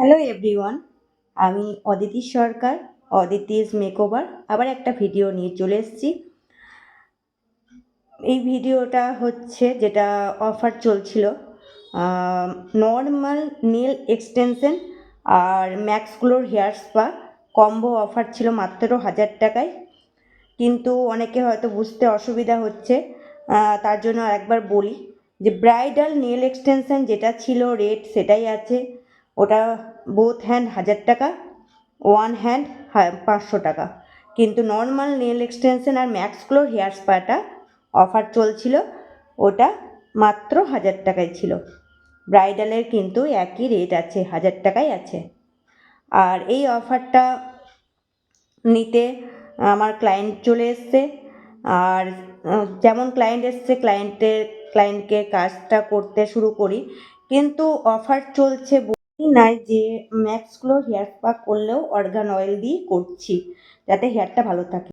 Hello everyone, আমি অদিতি সরকার, Aditi's makeover আবার একটা ভিডিও নিয়ে চলে এসেছি। এই ভিডিওটা হচ্ছে যেটা অফার চলছিল, নর্মাল নেল এক্সটেনশন আর ম্যাক্সগ্লোর হেয়ার স্পা কম্বো অফার ছিল মাত্র 1000 টাকায়। কিন্তু অনেকে হয়তো বুঝতে অসুবিধা হচ্ছে, তার জন্য আরেকবার বলি যে ব্রাইডাল নেল এক্সটেনশন যেটা ছিল রেট সেটাই আছে, ওটা বোথ হ্যান্ড 1000 টাকা, ওয়ান হ্যান্ড 500 টাকা। কিন্তু নর্মাল নেল এক্সটেনশন আর ম্যাক্সগ্লোর হেয়ার স্পাটা অফার চলছিল, ওটা মাত্র 1000 টাকায় ছিল। ব্রাইডালের কিন্তু একই রেট আছে, 1000 টাকাই আছে। আর এই অফারটা নিতে আমার ক্লায়েন্ট চলে এসছে, আর যেমন ক্লায়েন্ট এসছে ক্লায়েন্টকে কাজটা করতে শুরু করি। কিন্তু অফার চলছে বলি নাই যে ম্যাক্সগ্লো হেয়ার স্পা করলেও অর্গান অয়েল দিয়েই করছি, যাতে হেয়ারটা ভালো থাকে।